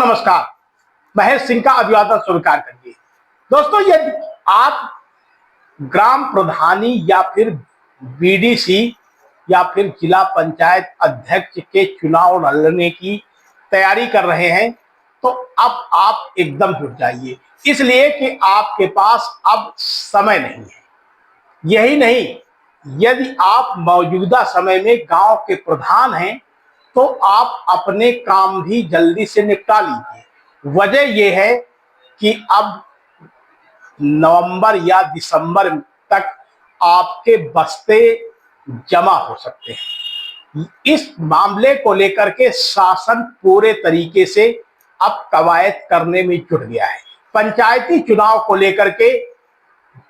नमस्कार। महेश सिंह का अभिवादन स्वीकार करिए। दोस्तों, यदि आप ग्राम प्रधानी या फिर बीडीसी या फिर जिला पंचायत अध्यक्ष के चुनाव लड़ने की तैयारी कर रहे हैं तो अब आप एकदम जुट जाइए, इसलिए कि आपके पास अब समय नहीं है। यही नहीं, यदि आप मौजूदा समय में गांव के प्रधान हैं तो आप अपने काम भी जल्दी से निपटा लीजिए। वजह यह है कि अब नवंबर या दिसंबर तक आपके बस्ते जमा हो सकते हैं। इस मामले को लेकर के शासन पूरे तरीके से अब कवायद करने में जुट गया है। पंचायती चुनाव को लेकर के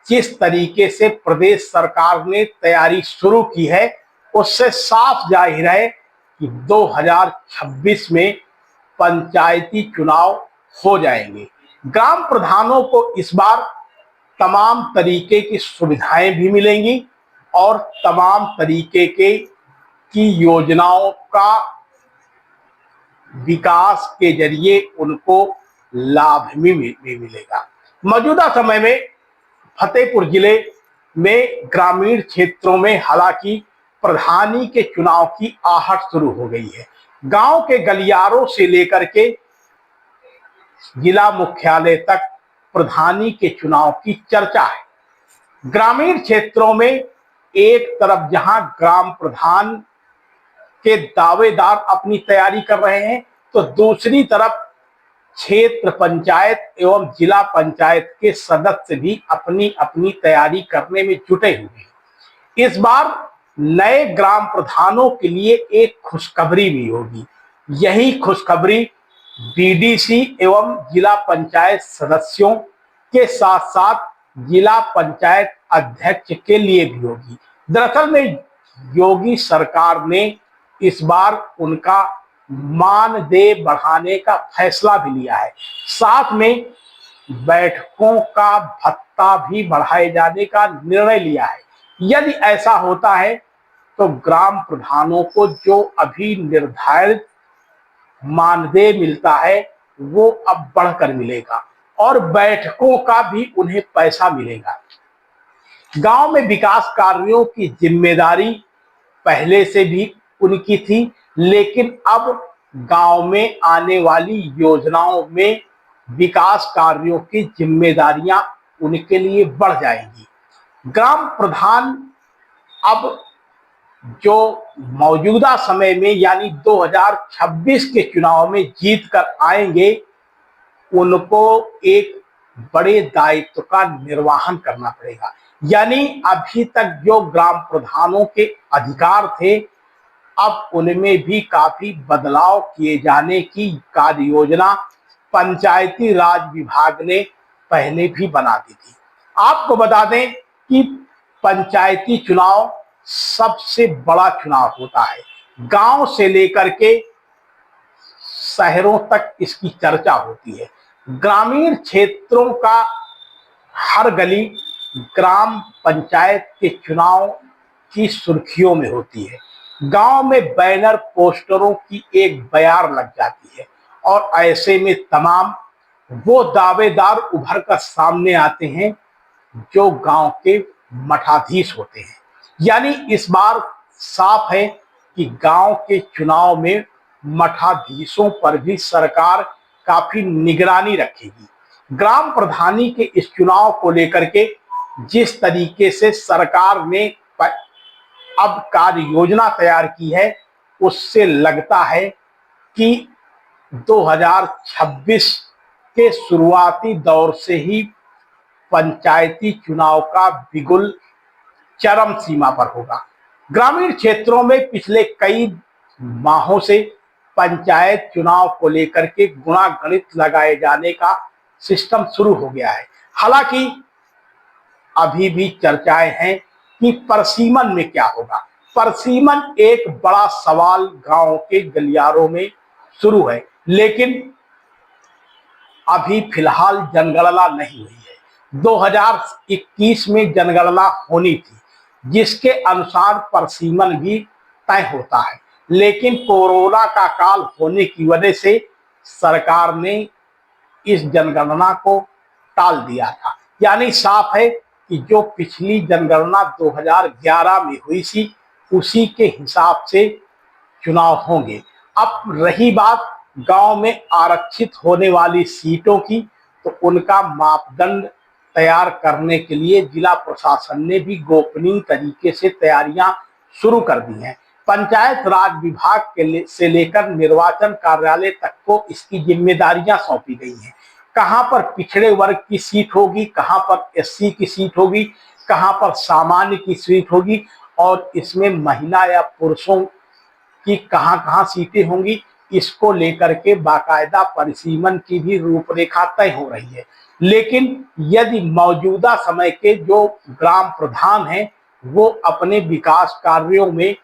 जिस तरीके से प्रदेश सरकार ने तैयारी शुरू की है, उससे साफ जाहिर है कि 2026 में पंचायती चुनाव हो जाएंगे। ग्राम प्रधानों को इस बार तमाम तरीके की सुविधाएं भी मिलेंगी और तमाम तरीके की योजनाओं का विकास के जरिए उनको लाभ भी मिलेगा। मौजूदा समय में फतेहपुर जिले में ग्रामीण क्षेत्रों में हालांकि प्रधानी के चुनाव की आहट शुरू हो गई है। गांव के गलियारों से लेकर के जिला मुख्यालय तक प्रधानी के चुनाव की चर्चा है। ग्रामीण क्षेत्रों में एक तरफ जहां ग्राम प्रधान के दावेदार अपनी तैयारी कर रहे हैं तो दूसरी तरफ क्षेत्र पंचायत एवं जिला पंचायत के सदस्य भी अपनी अपनी तैयारी करने में जुटे हुए हैं। इस बार नए ग्राम प्रधानों के लिए एक खुशखबरी भी होगी। यही खुशखबरी बीडीसी एवं जिला पंचायत सदस्यों के साथ साथ जिला पंचायत अध्यक्ष के लिए भी होगी। दरअसल में योगी सरकार ने इस बार उनका मानदेय बढ़ाने का फैसला भी लिया है। साथ में बैठकों का भत्ता भी बढ़ाए जाने का निर्णय लिया है। यदि ऐसा होता है तो ग्राम प्रधानों को जो अभी निर्धारित मानदेय मिलता है वो अब बढ़कर मिलेगा और बैठकों का भी उन्हें पैसा मिलेगा। गांव में विकास कार्यों की जिम्मेदारी पहले से भी उनकी थी, लेकिन अब गांव में आने वाली योजनाओं में विकास कार्यों की जिम्मेदारियां उनके लिए बढ़ जाएंगी। ग्राम प्रधान अब जो मौजूदा समय में यानी 2026 के चुनाव में जीत कर आएंगे, उनको एक बड़े दायित्व का निर्वहन करना पड़ेगा। यानी अभी तक जो ग्राम प्रधानों के अधिकार थे, अब उनमें भी काफी बदलाव किए जाने की कार्य योजना पंचायती राज विभाग ने पहले भी बना दी थी। आपको बता दें कि पंचायती चुनाव सबसे बड़ा चुनाव होता है। गांव से लेकर के शहरों तक इसकी चर्चा होती है। ग्रामीण क्षेत्रों का हर गली ग्राम पंचायत के चुनाव की सुर्खियों में होती है। गांव में बैनर पोस्टरों की एक बयार लग जाती है और ऐसे में तमाम वो दावेदार उभर कर सामने आते हैं जो गांव के मठाधीश होते हैं। यानी इस बार साफ है कि गांव के चुनाव में मठाधीशों पर भी सरकार काफी निगरानी रखेगी। ग्राम प्रधानी के इस चुनाव को लेकर के जिस तरीके से सरकार ने अब कार्य योजना तैयार की है, उससे लगता है कि 2026 के शुरुआती दौर से ही पंचायती चुनाव का बिगुल चरम सीमा पर होगा। ग्रामीण क्षेत्रों में पिछले कई माहों से पंचायत चुनाव को लेकर के गुणागणित लगाए जाने का सिस्टम शुरू हो गया है। हालांकि अभी भी चर्चाएं हैं कि परसीमन में क्या होगा। परसीमन एक बड़ा सवाल गांव के गलियारों में शुरू है, लेकिन अभी फिलहाल जनगणना नहीं हुई है। 2021 में जनगणना होनी थी, जिसके अनुसार परसीमन भी तय होता है, लेकिन कोरोना का काल होने की वजह से सरकार ने इस जनगणना को टाल दिया था। यानी साफ है कि जो पिछली जनगणना 2011 में हुई थी उसी के हिसाब से चुनाव होंगे। अब रही बात गांव में आरक्षित होने वाली सीटों की, तो उनका मापदंड तैयार करने के लिए जिला प्रशासन ने भी गोपनीय तरीके से तैयारियां शुरू कर दी हैं। पंचायत राज विभाग से लेकर निर्वाचन कार्यालय तक को इसकी जिम्मेदारियां सौंपी गई हैं। कहां पर पिछड़े वर्ग की सीट होगी, कहां पर एससी की सीट होगी, कहां पर सामान्य की सीट होगी, और इसमें महिला या पुरुषों कि कहां कहां सीटें होंगी, इसको लेकर के बाकायदा परिसीमन की भी रूपरेखा तय हो रही है। लेकिन यदि मौजूदा समय के जो ग्राम प्रधान हैं वो अपने विकास कार्यों में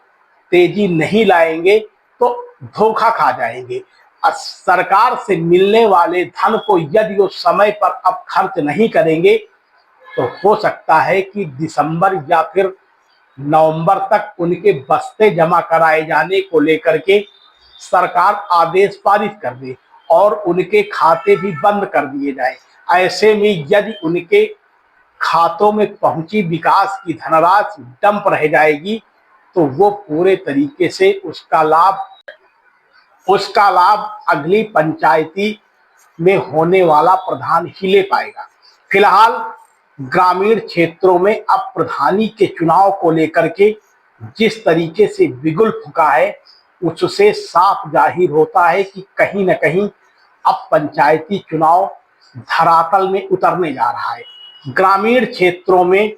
तेजी नहीं लाएंगे तो धोखा खा जाएंगे। सरकार से मिलने वाले धन को यदि वो समय पर अब खर्च नहीं करेंगे तो हो सकता है कि दिसंबर या फिर नवंबर तक उनके बस्ते जमा कराए जाने को लेकर के सरकार आदेश पारित कर दे और उनके खाते भी बंद कर दिए जाए। ऐसे में यदि उनके खातों में पहुंची विकास की धनराशि डंप रह जाएगी तो वो पूरे तरीके से उसका लाभ अगली पंचायती में होने वाला प्रधान ही ले पाएगा। फिलहाल ग्रामीण क्षेत्रों में अब प्रधानी के चुनाव को लेकर के जिस तरीके से बिगुल फूका है उससे साफ जाहिर होता है कि कहीं न कहीं अब पंचायती चुनाव धरातल में उतरने जा रहा है। ग्रामीण क्षेत्रों में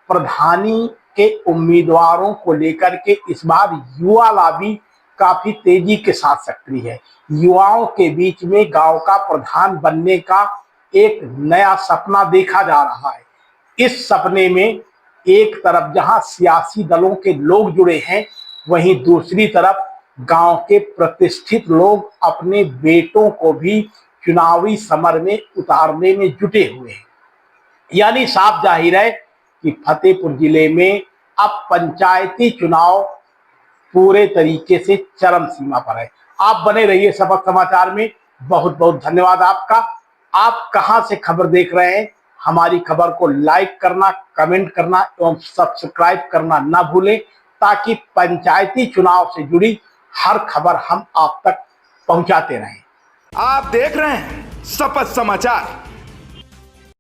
प्रधानी के उम्मीदवारों को लेकर के इस बार युवा लॉबी काफी तेजी के साथ सक्रिय है। युवाओं के बीच में गांव का प्रधान बनने का एक नया सपना देखा जा रहा है। इस सपने में एक तरफ जहां सियासी दलों के लोग जुड़े हैं, वहीं दूसरी तरफ गांव के प्रतिष्ठित लोग अपने बेटों को भी चुनावी समर में उतारने में जुटे हुए हैं। यानी साफ जाहिर है कि फतेहपुर जिले में अब पंचायती चुनाव पूरे तरीके से चरम सीमा पर है। आप बने रहिए सपथ समाचार में। बहुत बहुत धन्यवाद आपका। आप कहां से खबर देख रहे हैं, हमारी खबर को लाइक करना, कमेंट करना एवं सब्सक्राइब करना ना भूलें, ताकि पंचायती चुनाव से जुड़ी हर खबर हम आप तक पहुंचाते रहें। आप देख रहे हैं सपथ समाचार।